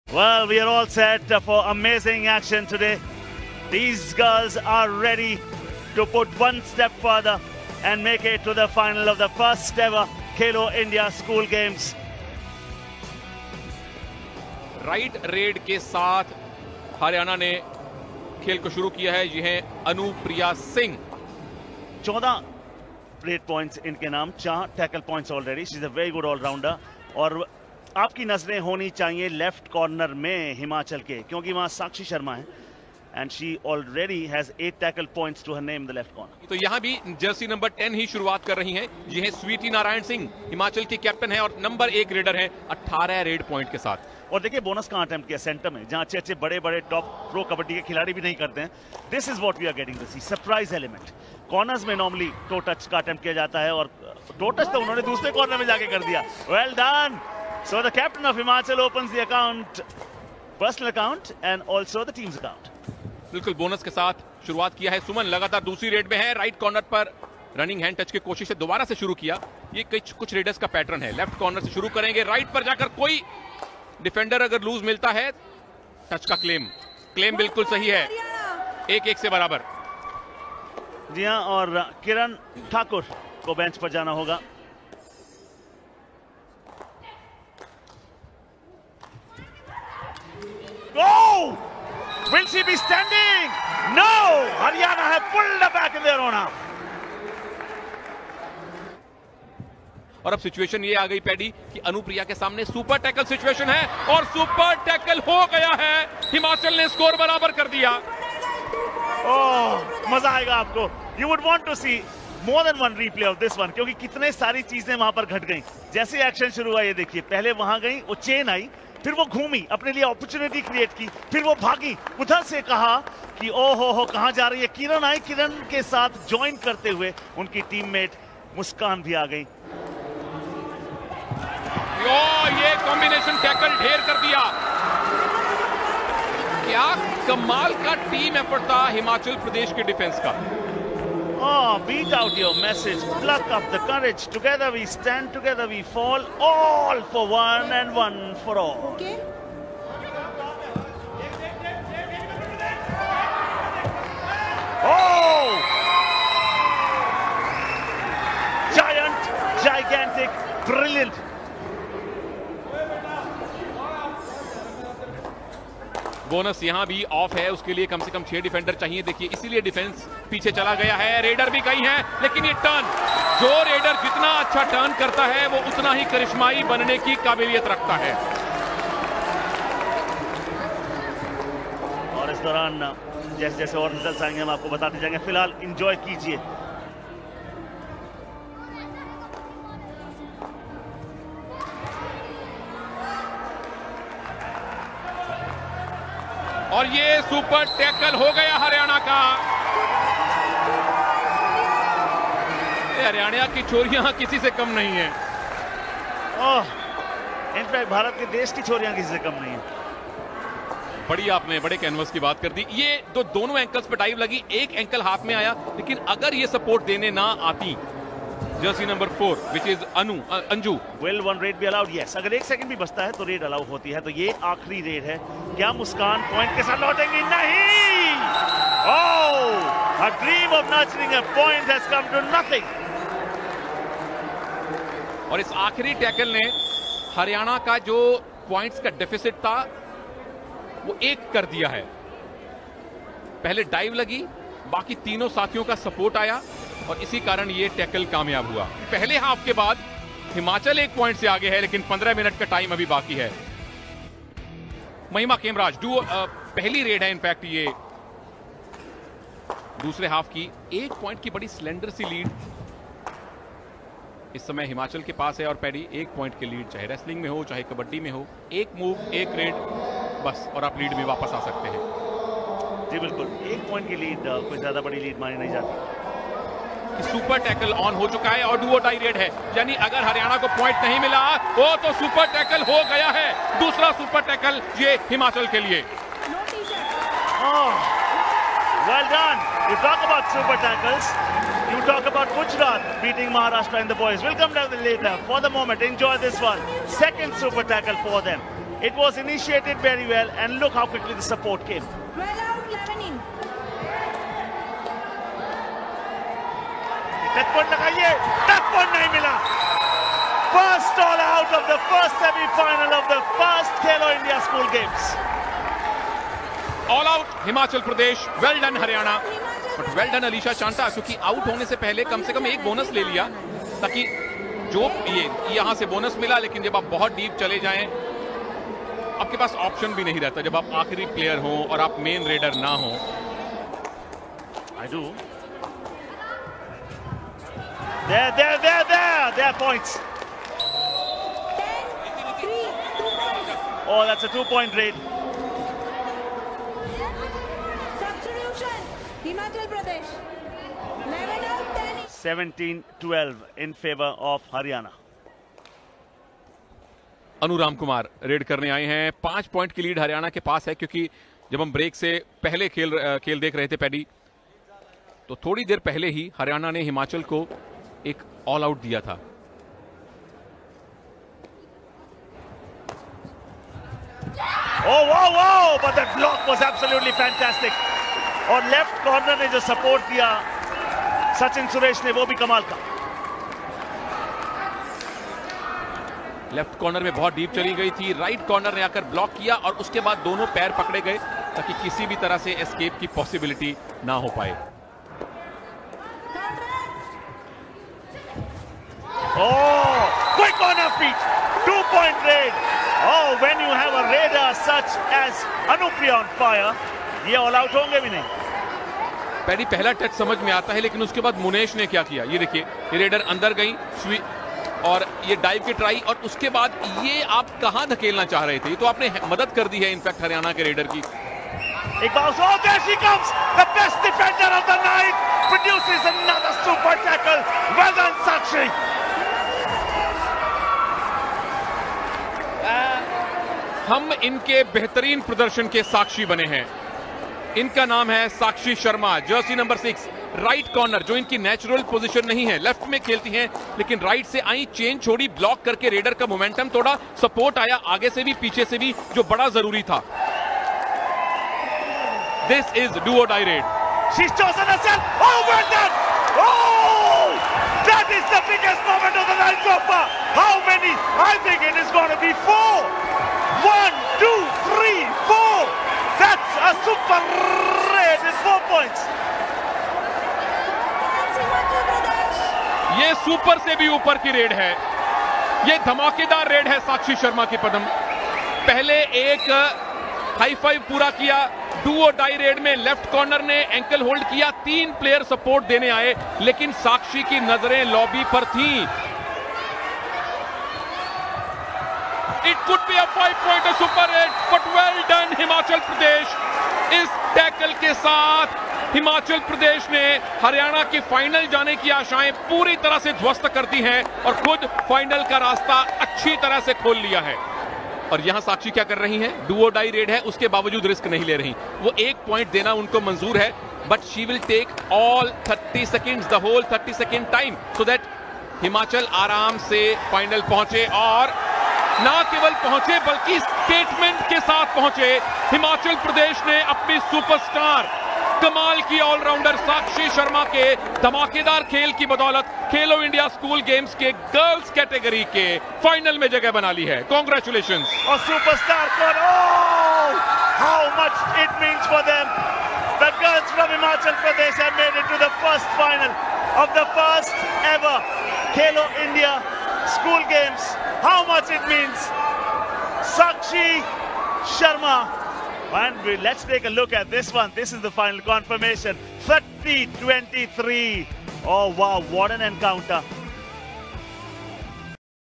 Well, we are all set for amazing action today. These girls are ready to put one step further and make it to the final of the first ever Khelo India School Games. Right red के साथ हरियाणा ने खेल को शुरू किया है। ये है अनुप्रिया सिंह। 14 रेड पॉइंट्स इनके नाम, 4 tackle points already. She is a very good allrounder. और आपकी नजरें होनी चाहिए लेफ्ट कॉर्नर में हिमाचल के, क्योंकि वहां साक्षी शर्मा है and she already has 8 tackle points to her name in the left corner. तो यहाँ भी जर्सी नंबर 10 ही शुरुआत कर रही हैं। ये है स्वीटी नारायण सिंह, हिमाचल की कैप्टन है और नंबर 1 रेडर है 18 रेड पॉइंट के साथ। और देखिए बोनस का अटेम्प्ट किया सेंटर में, जहां अच्छे अच्छे बड़े बड़े टॉप प्रो कबड्डी के खिलाड़ी भी नहीं करते हैं। This is what we are getting to see, surprise element. Corners में नॉर्मली टो टच का अटेम्प्ट किया जाता है और टो टच तो उन्होंने दूसरे कॉर्नर में जाके कर दिया। Well done. So the captain of Himachal opens the account, personal account and also the teams account. बिल्कुल बोनस के साथ शुरुआत किया है सुमन, लगातार दूसरी रेड में है। राइट कॉर्नर पर रनिंग हैंड टच की कोशिश से दोबारा से शुरू किया। ये कुछ रेडर्स का पैटर्न है। लेफ्ट कॉर्नर से शुरू करेंगे, राइट पर जाकर कोई डिफेंडर अगर लूज मिलता है, टच का क्लेम बिल्कुल सही है। 1-1 से बराबर। जी हां, और किरण ठाकुर को बेंच पर जाना होगा। Go! Will she be standing? No! Haryana have pulled her back in their own half. और अब सिचुएशन ये आ गई पैडी कि अनुप्रिया के सामने सुपर टैकल सिचुएशन है और सुपर टैकल हो गया है। हिमाचल ने स्कोर बराबर कर दिया। ओह, मजा आएगा आपको। You would want to see more than one replay of this one, क्योंकि कितने सारी चीजें वहां पर घट गई। जैसे एक्शन शुरू हुआ, ये देखिए, पहले वहां गई, वो चेन आई, फिर वो घूमी, अपने लिए अपॉर्चुनिटी क्रिएट की, फिर वो भागी, उधर से कहा कि ओ हो कहां जा रही है। किरण आई, किरण के साथ ज्वाइन करते हुए उनकी टीममेट मुस्कान भी आ गई। ये कॉम्बिनेशन टैकल ढेर कर दिया। क्या कमाल का टीम एफर्ट था हिमाचल प्रदेश के डिफेंस का। Oh, beat out your message, pluck up the courage. Together we stand, together we fall, all for one and one for all. Okay. Oh! Giant, gigantic, brilliant. Bonus यहां भी of है, उसके लिए कम से कम 6 defender चाहिए। देखिए इसीलिए डिफेंस पीछे चला गया है। रेडर भी कहीं है, लेकिन ये टर्न, जो रेडर जितना अच्छा टर्न करता है वो उतना ही करिश्माई बनने की काबिलियत रखता है। और इस दौरान जैसे जैसे और रिजल्ट्स आएंगे हम आपको बताते जाएंगे। फिलहाल एंजॉय कीजिए। और ये सुपर टैकल हो गया हरियाणा का। हरियाणा की छोरियां किसी से कम नहीं है। इनफैक्ट भारत के देश की छोरियां किसी से कम नहीं है। बड़ी आपने बड़े कैनवस की बात कर दी। ये तो दोनों एंकल्स पे डाइव लगी, एक एंकल हाथ में आया, लेकिन अगर ये सपोर्ट देने ना आती Jersey number 4 which is Anju. Will one raid be allowed? Yes. अगर 1 सेकंड भी बचता है तो रेड अलाउ होती है। तो ये आखिरी रेड है। क्या मुस्कान पॉइंट के साथ लौटेंगी? नहीं! Oh! Her dream of nurturing a point has come to nothing. और इस आखिरी टैकल ने हरियाणा का जो पॉइंट्स का डेफिसिट था वो 1 कर दिया है। पहले डाइव लगी, बाकी तीनों साथियों का सपोर्ट आया और इसी कारण ये टैकल कामयाब हुआ। पहले हाफ के बाद हिमाचल 1 पॉइंट से आगे है, लेकिन 15 मिनट का टाइम अभी बाकी है। महिमा खेमराज पहली रेड है इनफैक्ट ये दूसरे हाफ की। 1 पॉइंट की बड़ी स्लेंडर सी लीड इस समय हिमाचल के पास है। और पैडी 1 पॉइंट की लीड, चाहे रेसलिंग में हो चाहे कबड्डी में हो, 1 मूव 1 रेड बस और आप लीड में वापस आ सकते हैं। जी बिल्कुल, 1 पॉइंट की लीड कोई ज्यादा बड़ी लीड मानी नहीं जाती। सुपर टैकल ऑन हो चुका है और डू और डाई रेड है, यानी अगर हरियाणा को पॉइंट नहीं मिला वो तो सुपर टैकल हो गया है। दूसरा सुपर टैकल ये हिमाचल के लिए। Well done. You talk about super tackles. You talk about Gujarat beating Maharashtra in the boys. We'll come down later. For the moment, enjoy this one. Second super tackle for them. It was initiated very well, and look how quickly the support came. 12 out, 11 in. Touch point लगाइए, touch point नहीं मिला. First all out of the first semi-final of the first Khelo India School Games. All out Himachal Pradesh. Well done Haryana, but well done Alisha Chanta, क्योंकि out होने से पहले कम से कम एक bonus ले लिया, ताकि जो ये यहां से बोनस मिला, लेकिन जब आप बहुत डीप चले जाएं आपके पास ऑप्शन भी नहीं रहता, जब आप आखिरी प्लेयर हो और आप मेन रेडर ना हो. I do. There are points. 10, 3, 2 points. Oh, that's a 2-point raid. Substitution, Himachal Pradesh. 11 out, 10 in. 17-12 in favor of Haryana. Anuram Kumar red करने आए हैं. 5 पॉइंट की लीड हरियाणा के पास है, क्योंकि जब हम ब्रेक से पहले खेल देख रहे थे पैडी, तो थोड़ी देर पहले ही हरियाणा ने हिमाचल को एक ऑल आउट दिया था. Oh wow, but that block was absolutely fantastic. और लेफ्ट कॉर्नर ने जो सपोर्ट दिया सचिन सुरेश ने, वो भी कमाल का. लेफ्ट कॉर्नर में बहुत डीप चली गई थी, राइट कॉर्नर ने आकर ब्लॉक किया और उसके बाद दोनों पैर पकड़े गए, ताकि किसी भी तरह से एस्केप की पॉसिबिलिटी ना हो पाए. Oh, quick on her feet. 2-point raid. Oh, when you have a raider such as Anupriya on fire, ये ऑल आउट होंगे भी नहीं. पैडी पहला टच समझ में आता है, लेकिन उसके बाद मुनेश ने क्या किया, ये देखिए, ये रेडर अंदर गई और ये डाइव की ट्राई, और उसके बाद ये आप कहां धकेलना चाह रहे थे, ये तो आपने मदद कर दी है इनफैक्ट हरियाणा के रेडर की. एक bounce. Oh, there she comes. The best defender of the night produces another super tackle. Well done, Sakshi. हम इनके बेहतरीन प्रदर्शन के साक्षी बने हैं. इनका नाम है Sakshi Sharma, jersey number 6, right corner, जो इनकी नेचुरल पोजीशन नहीं है. लेफ्ट में खेलती हैं, लेकिन राइट से आई, चेन छोड़ी, ब्लॉक करके रेडर का मोमेंटम तोड़ा, सपोर्ट आया आगे से भी पीछे से भी, जो बड़ा जरूरी था. दिस इज डू और die raid. She's chosen herself. Oh, well done. Oh, that is the biggest moment of the night so far. How many? I think it is going to be 4. 1, 2, 3, 4. That's a super raid with 4 points. Himachal Pradesh. ये super से भी ऊपर की red है. ये धमाकेदार red है साक्षी शर्मा की पदम. पहले एक हाई फाइव पूरा किया, डू और डाई रेड में लेफ्ट कॉर्नर ने एंकल होल्ड किया, 3 प्लेयर सपोर्ट देने आए, लेकिन साक्षी की नजरें लॉबी पर थीं. It could be a 5-point super raid, but well done Himachal Pradesh. इस टैकल के साथ हिमाचल प्रदेश ने हरियाणा की फाइनल जाने की आशाएं पूरी तरह से ध्वस्त कर दी हैं और खुद फाइनल का रास्ता अच्छी तरह से खोल लिया है. और यहां साक्षी क्या कर रही हैं, डू और डाई रेड है, उसके बावजूद रिस्क नहीं ले रही. वो 1 पॉइंट देना उनको मंजूर है, but she will take all 30 seconds, the whole 30 second time, so that Himachal आराम से फाइनल पहुंचे. और ना केवल पहुंचे, बल्कि स्टेटमेंट के साथ पहुंचे. हिमाचल प्रदेश ने अपनी सुपरस्टार, कमाल की ऑलराउंडर साक्षी शर्मा के धमाकेदार खेल की बदौलत खेलो इंडिया स्कूल गेम्स के गर्ल्स कैटेगरी के फाइनल में जगह बना ली है. कांग्रेचुलेशंस. और सुपरस्टार पर, oh, how much it means for them. The girls from Himachal Pradesh have made it to the first final of the first ever Khelo India School Games. How much it means. Sakshi Sharma. And let's take a look at this one. This is the final confirmation. 30-23. Oh wow, what an encounter.